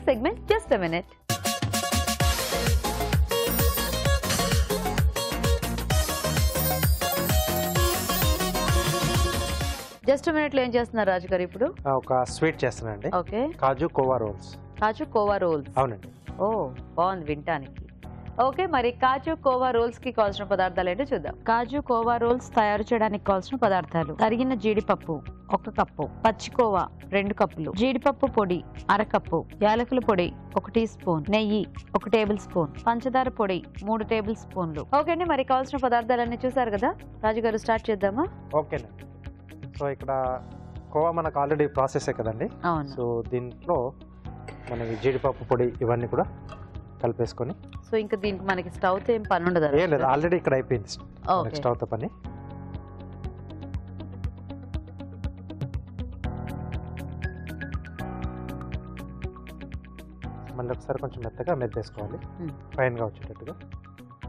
next segment, just a minute. Just minute లో ఏం చేస్తున్నారు రాజు గారు ఇప్పుడు? ఒక స్వీట్ చేస్తున్నానండి. ఓకే, కాజు కోవా రోల్స్. కాజు కోవా రోల్స్. అవునండి. ఓ బాగుంది వినటానికి. ఓకే, మరి కాజు కోవా రోల్స్ కి కావాల్సిన పదార్థాలు ఏంటో చూద్దాం. కాజు కోవా రోల్స్ తయారు చేయడానికి కావాల్సిన పదార్థాలు: తరిగిన జీడిపప్పు 1 కప్పు, పచ్చి కోవా 2 కప్పులు, జీడిపప్పు పొడి 1/2 కప్పు, యాలకుల పొడి 1 టీ స్పూన్, నెయ్యి 1 టేబుల్ స్పూన్, పంచదార పొడి 3 టేబుల్ స్పూన్లు. ఓకే అండి, మరి కావాల్సిన పదార్థాలన్నీ చూసారు కదా రాజు గారు, స్టార్ట్ చేద్దామా? ఓకేనండి. సో ఇక్కడ కోవా మనకు ఆల్రెడీ ప్రాసెస్ కదండి. అవును. సో దీంట్లో మనకి జీడిపప్పు పొడి ఇవన్నీ కూడా కలిపేసుకొని, సో ఇంకా దీనికి మనకి స్టవ్ తో ఏం పని ఉండదు? ఏం లేదు, ఆల్రెడీ ఇక్కడ అయిపోయింది స్టవ్ తో పని. మళ్ళీ ఒకసారి కొంచెం మెత్తగా మెత్తేసుకోవాలి, ఫైన్ గా వచ్చేటట్టుగా.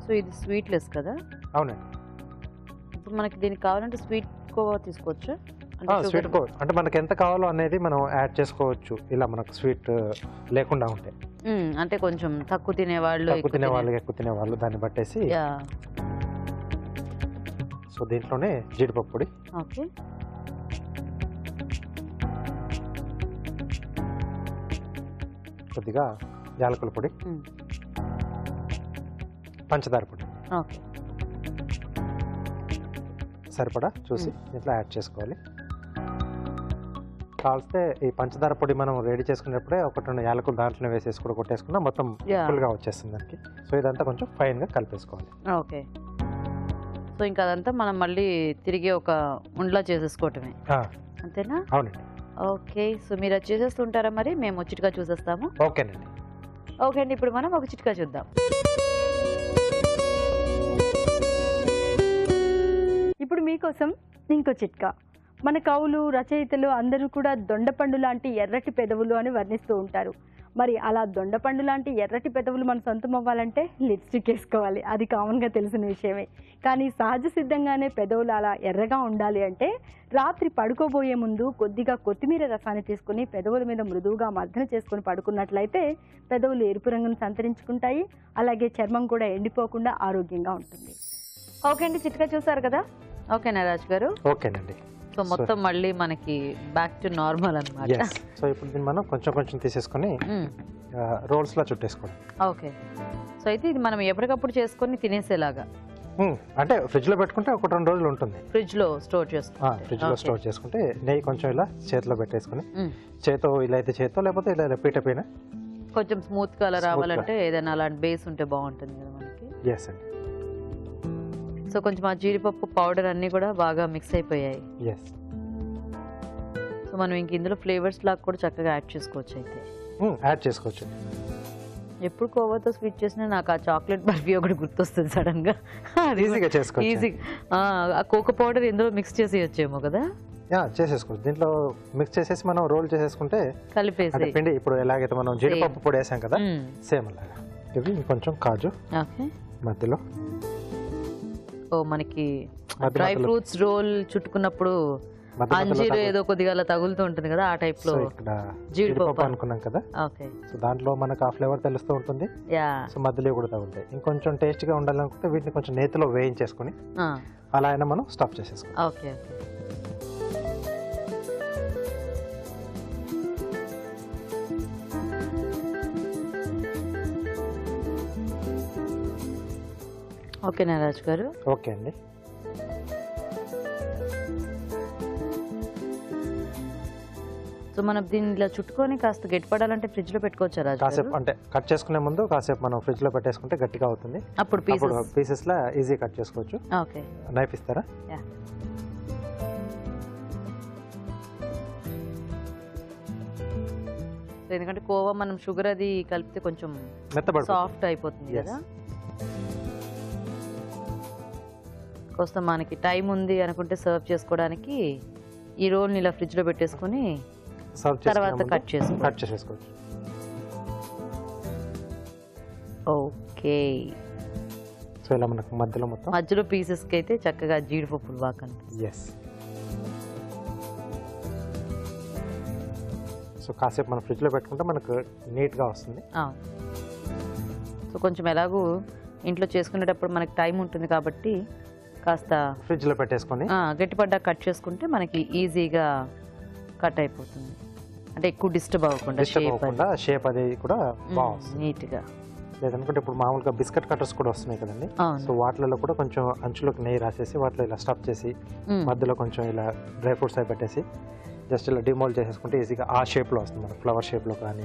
సో ఇది స్వీట్ లెస్ కదా? అవునండి. ఇప్పుడు మనకి దీనికి కావాలంటే స్వీట్ కోవా తీసుకోవచ్చు. స్వీట్ కోవా అంటే మనకి ఎంత కావాలో అనేది మనం యాడ్ చేసుకోవచ్చు. ఇలా మనకు స్వీట్ లేకుండా ఉంటే, అంటే కొంచెం తక్కువ తినేవాళ్ళు, ఎక్కువ తినేవాళ్ళు దాన్ని బట్టేసి. సో దీంట్లోనే జీడిపప్పు పొడి, ఓకే, కొద్దిగా యాలకుల పొడి, పంచదార పొడి, ఓకే, సరిపడా చూసి ఇట్లా యాడ్ చేసుకోవాలి. కావలిస్తే ఈ పంచదార పొడి మనం రెడీ చేసుకునేప్పుడే 1-2 యాలకులు దాంట్లో వేసేసి కూడా కొట్టేసుకున్నా మొత్తం ఫుల్ గా వచ్చేస్తుంది దానికి. సో ఇదంతా కొంచెం ఫైన్ గా కలిపేసుకోవాలి. ఓకే, సో ఇంకా అదంతా మనం మళ్ళీ తిరిగి ఒక ఉండలా చేసేసుకోవటమే, అంతేనా? అవునండి. ఓకే, సో మీరు అది చేసేస్తుంటారా? మరి మేము చిట్కా చూసేస్తాము. ఓకేనండి. ఓకే అండి, ఇప్పుడు మనం ఒక చిట్కా చూద్దాం. ఇప్పుడు మీకోసం ఇంకో చిట్కా. మన కవులు, రచయితలు అందరూ కూడా దొండపండు లాంటి ఎర్రటి పెదవులు అని వర్ణిస్తూ ఉంటారు. మరి అలా దొండపండు లాంటి ఎర్రటి పెదవులు మన సొంతం అవ్వాలంటే లిప్స్టిక్ వేసుకోవాలి. అది కామన్గా తెలిసిన విషయమే. కానీ సహజ సిద్ధంగానే పెదవులు అలా ఎర్రగా ఉండాలి అంటే రాత్రి పడుకోబోయే ముందు కొద్దిగా కొత్తిమీర రసాన్ని తీసుకుని పెదవుల మీద మృదువుగా మర్దన చేసుకుని పడుకున్నట్లయితే పెదవులు ఎరుపు రంగును సంతరించుకుంటాయి. అలాగే చర్మం కూడా ఎండిపోకుండా ఆరోగ్యంగా ఉంటుంది. ఓకే అండి, చిట్కా చూసారు కదా? ఓకేనా రాజు గారు? ఓకేనండి. సో మొత్తం మళ్ళీ మనకి బ్యాక్ టు నార్మల్ అన్నమాట. సో ఇప్పుడు దీన్ని మనం కొంచెం కొంచెం తీసేసుకొని రోల్స్ లా చుట్టేసుకోండి. ఓకే, సో అయితే ఇది మనం ఎప్పటికప్పుడు చేసుకొని తినేసేలాగా, అంటే ఫ్రిడ్జ్ లో పెట్టుకుంటే 1-2 రోజులు ఉంటుంది. ఫ్రిడ్జ్ లో స్టోర్ చేసుకుంటే నెయ్యి కొంచెం ఇలా చేతిలో పెట్టేసుకుని, చేతో ఇలా అయితే చేతో, లేకపోతే ఇలా రిపీట్ అయిపోయినా కొంచెం స్మూత్ గా రావాలంటే ఏదైనా అలాంటి బేస్ ఉంటే బాగుంటుంది కదా మనకి. ఎస్ అండి. సో కొంచెం ఆ జీడిపప్పు పౌడర్ అన్ని కూడా బాగా మిక్స్ అయిపోయాయి. సో మనం ఇంక ఇందులో ఫ్లేవర్స్ లాగా కూడా చక్కగా యాడ్ చేసుకోవచ్చు. అయితే యాడ్ చేసుకోవచ్చు. ఎప్పుడు కోవాతో స్వీట్ చేసినా నాకు ఆ చాక్లెట్ బర్ఫీ ఒకటి గుర్తొస్తుంది సడన్ గా. ఈజీగా చేసుకోవచ్చు. ఈజీ, ఆ కోకో పౌడర్ ఇందులో మిక్స్ చేసేయచ్చేమో కదా? చేసేసుకోవచ్చు. దీంట్లో మిక్స్ చేసేసి మనం రోల్ చేసేసుకుంటే కలిపేసి పిండి ఇప్పుడు ఎలాగైతే మనం జీడిపప్పు పొడి వేసాం కదా, సేమ్ అలాగా. ఇవి కొంచెం కాజు మధ్యలో, మనకి డ్రై ఫ్రూట్స్ రోల్ చుట్టుకున్నప్పుడు అంజీరు ఏదో కొద్దిగా అలా తగులుతూ ఉంటుంది కదా, ఆ టైప్ లో జీడిపప్పు అనుకున్నాం కదా. సో దాంట్లో మనకు ఆ ఫ్లేవర్ తెలుస్తూ ఉంటుంది. సో మధ్యలో కూడా తగులుతాయి. ఇంకొంచెం టేస్ట్ గా ఉండాలనుకుంటే వీటిని కొంచెం నేతిలో వేయించేసుకుని అలా అయినా మనం స్టఫ్ చేసేసుకోవాలి. ఓకే, ఓకేనా రాజు గారు? ఓకే అండి. సో మనం దీన్ని ఇలా చుట్టుకొని కాస్త గట్టిపడాలంటే ఫ్రిడ్జ్ లో పెట్టుకోవచ్చా రాజు? కాసేపు అంటే కట్ చేసుకునే ముందు కాసేపు మనం ఫ్రిడ్జ్ లో పెట్టేసుకుంటే గట్టిగా అవుతుంది. అప్పుడు పీసెస్ లా ఈజీ కట్ చేసుకోవచ్చు. ఓకే, నైఫ్ ఇస్తారా? ఎందుకంటే కోవా మనం షుగర్ అది కలిపితే కొంచెం సాఫ్ట్ అయిపోతుంది కదా. కొంత మనకి టైం ఉంది అనుకుంటే సర్వ్ చేసుకోవడానికి ఈ రోల్ని ఇలా ఫ్రిడ్జ్ లో పెట్టేసుకుని తర్వాత కట్ చేసుకోవచ్చు. ఓకే, సో ఇలా మనకు మధ్యలో పీసెస్ కి అయితే చక్కగా జీడిపప్పులు బాగా కనిపిస్తాయి. సో కాసేపు మనం ఫ్రిడ్జ్లో పెట్టుకుంటే మనకు నీట్గా వస్తుంది. సో కొంచెం ఎలాగూ ఇంట్లో చేసుకునేటప్పుడు మనకి టైం ఉంటుంది కాబట్టి కాస్త ఫ్రిడ్జ్లో పెట్టేసుకొని గట్టిపడ్డా కట్ చేసుకుంటే మనకి ఈజీగా కట్ అయిపోతుంది. అంటే ఎక్కువ డిస్టర్బ్ అవ్వకుండా షేప్ అది కూడా బాగుంది నీట్గా. లేదనుకుంటే ఇప్పుడు మామూలుగా బిస్కెట్ కట్టర్స్ కూడా వస్తున్నాయి కదండి. సో వాటిలో కూడా కొంచెం అంచులోకి నెయ్యి రాసేసి వాటిలో ఇలా స్టఫ్ చేసి మధ్యలో కొంచెం ఇలా డ్రై ఫ్రూట్స్ అవి పెట్టేసి జస్ట్ ఇలా డిమోల్డ్ చేసేసుకుంటే ఈజీగా ఆ షేప్లో వస్తుంది, మనకి ఫ్లవర్ షేప్లో కానీ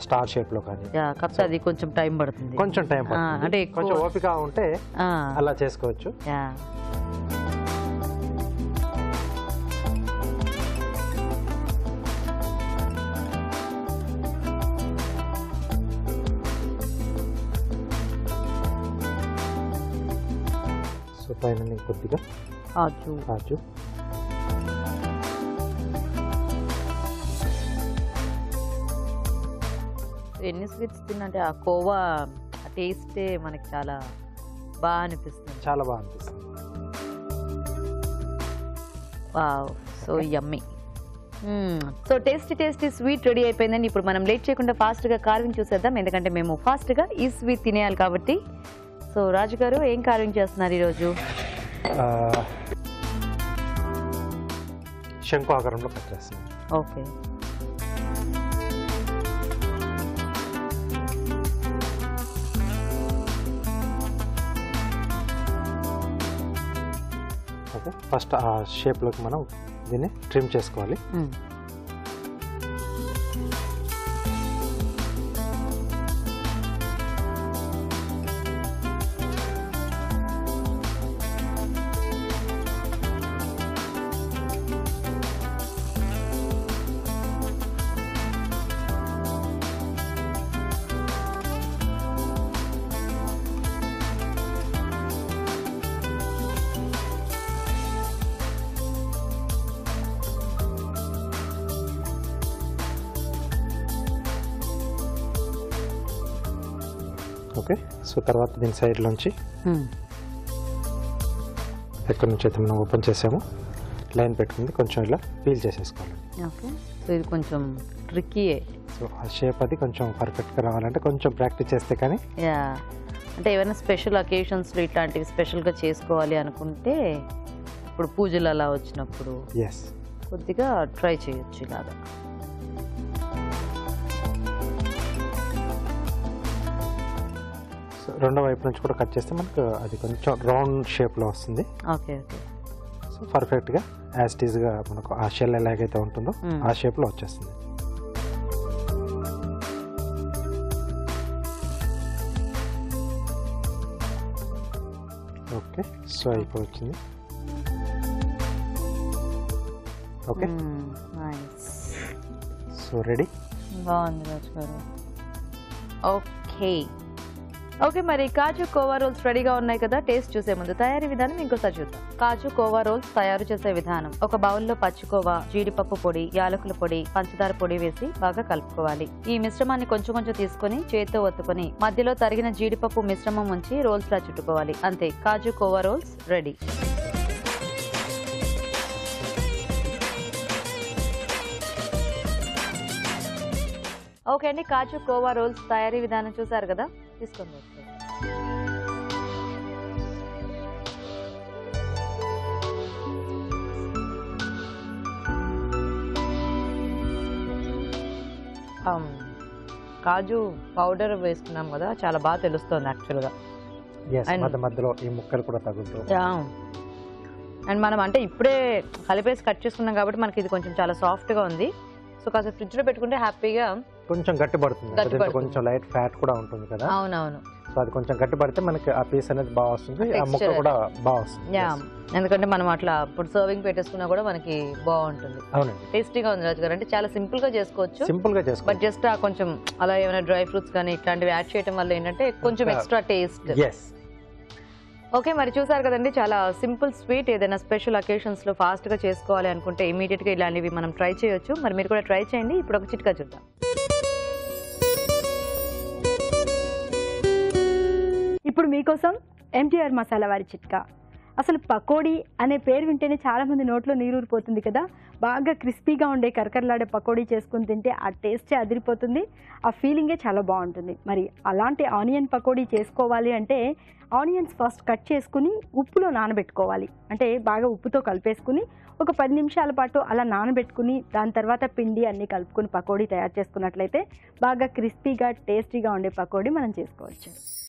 స్టార్ షేప్లో కానీ. అది కొంచెం టైం పడుతుంది, అంటే కొంచెం ఓపిక ఉంటే అలా చేసుకోవచ్చు. సో పైన కొద్దిగా కాజు ఎన్ని స్వీట్స్ తిన్నంటే ఆ కోవా టేస్టే మనకి చాలా బాగా అనిపిస్తుంది. Wow, so yummy. So tasty sweet ready అయిపోయిందండి. ఇప్పుడు మనం లేట్ చేయకుండా ఫాస్ట్గా కార్వింగ్ చూసేద్దాం, ఎందుకంటే మేము ఫాస్ట్గా ఈ స్వీట్ తినేయాలి కాబట్టి. సో రాజు గారు ఏం కార్వింగ్ చేస్తున్నారు ఈరోజు? శంకు ఆకారంలో కట్ చేస్తున్నాం. ఓకే, ఫస్ట్ ఆ షేప్లోకి మనం దీన్ని ట్రిమ్ చేసుకోవాలి. ఓకే, సో తర్వాత దీని సైడ్లోంచి ఎక్కడి నుంచి అయితే మనం ఓపెన్ చేసాము లైన్ పెట్టుకుంది కొంచెం ఇలా పీల్ చేసేసుకోవాలి. ఓకే, సో ఇది కొంచెం ట్రిక్కీయే. సో ఆ షేప్ అది కొంచెం పర్ఫెక్ట్గా రావాలంటే కొంచెం ప్రాక్టీస్ చేస్తే కానీ. అంటే ఏమైనా స్పెషల్ అకేషన్స్లో ఇట్లాంటివి స్పెషల్గా చేసుకోవాలి అనుకుంటే, ఇప్పుడు పూజలు అలా వచ్చినప్పుడు కొద్దిగా ట్రై చేయొచ్చు ఇలాగా. రెండో వైపు నుంచి కూడా కట్ చేస్తే మనకు అది కొంచెం రౌండ్ షేప్లో వస్తుంది. ఓకే ఓకే, సో పర్ఫెక్ట్గా యాజ్ ఇట్ ఈస్గా మనకు ఆ షెల్ ఎలాగైతే ఉంటుందో ఆ షేప్లో వచ్చేస్తుంది. ఓకే, సో అయిపోయింది. Okay, so ready. బాగుంది రాజు గారు. ఓకే ఓకే, మరి కాజు కోవా రోల్స్ రెడీగా ఉన్నాయి కదా. టేస్ట్ చూసే ముందు తయారీ విధానం ఇంకోసారి చూద్దాం. కాజు కోవా రోల్స్ తయారు చేసే విధానం: ఒక బౌల్లో పచ్చికోవా, జీడిపప్పు పొడి, యాలకుల పొడి, పంచదార పొడి వేసి బాగా కలుపుకోవాలి. ఈ మిశ్రమాన్ని కొంచెం కొంచెం తీసుకుని చేతితో ఒత్తుకొని మధ్యలో తరిగిన జీడిపప్పు మిశ్రమం ఉంచి రోల్స్ లా చుట్టుకోవాలి. అంతే, కాజు కోవా రోల్స్ రెడీ. ఓకే అండి, కాజు కోవా రోల్స్ తయారీ విధానం చూసారు కదా. తీసుకోండి. కాజు పౌడర్ వేసుకున్నాం కదా, చాలా బాగా తెలుస్తుంది యాక్చువల్గా. మధ్యలో ఈ ముక్కలు కూడా తగులుతూ. అండ్ మనం అంటే ఇప్పుడే కలిపేసి కట్ చేసుకున్నాం కాబట్టి మనకి ఇది కొంచెం చాలా సాఫ్ట్గా ఉంది. సో కాస్త ఫ్రిడ్జ్లో పెట్టుకుంటే హ్యాపీగా కొంచెం గట్టి పడుతుంది. కొంచెం లైట్ ఫ్యాట్ కూడా ఉంటుంది కదా. అవునవును, సో అది కొంచెం గట్టి పడితే మనకి ఆ పీస్ అనేది బాగా వస్తుంది, ఆ ముక్క కూడా బాగా వస్తుంది. ఎందుకంటే మనం అట్లా ఇప్పుడు సర్వింగ్ పెట్టేసుకున్నా కూడా మనకి బాగుంటుంది. అవునండి, టేస్టీగా ఉంది రాజు గారు. అంటే చాలా సింపుల్ గా చేసుకోవచ్చు, బట్ జస్ట్ ఆ కొంచెం అలా ఏమైనా డ్రై ఫ్రూట్స్ కానీ ఇట్లాంటివి యాడ్ చేయడం వల్ల ఏంటంటే కొంచెం ఎక్స్ట్రా టేస్ట్. ఓకే, మరి చూసారు కదండి, చాలా సింపుల్ స్వీట్. ఏదైనా స్పెషల్ అకేషన్స్లో ఫాస్ట్గా చేసుకోవాలి అనుకుంటే ఇమీడియట్గా ఇలాంటివి మనం ట్రై చేయొచ్చు. మరి మీరు కూడా ట్రై చేయండి. ఇప్పుడు ఒక చిట్కా చూద్దాం. ఇప్పుడు మీకోసం MTR మసాలా వారి చిట్కా. అసలు పకోడీ అనే పేరు వింటేనే చాలామంది నోట్లో నీరూరిపోతుంది కదా. బాగా క్రిస్పీగా ఉండే కరకరలాడే పకోడీ చేసుకుని తింటే ఆ టేస్టే అదిరిపోతుంది, ఆ ఫీలింగే చాలా బాగుంటుంది. మరి అలాంటి ఆనియన్ పకోడీ చేసుకోవాలి అంటే ఆనియన్స్ ఫస్ట్ కట్ చేసుకుని ఉప్పులో నానబెట్టుకోవాలి. అంటే బాగా ఉప్పుతో కలిపేసుకుని ఒక 10 నిమిషాల పాటు అలా నానబెట్టుకుని దాని తర్వాత పిండి అన్నీ కలుపుకుని పకోడీ తయారు చేసుకున్నట్లయితే బాగా క్రిస్పీగా టేస్టీగా ఉండే పకోడీ మనం చేసుకోవచ్చు.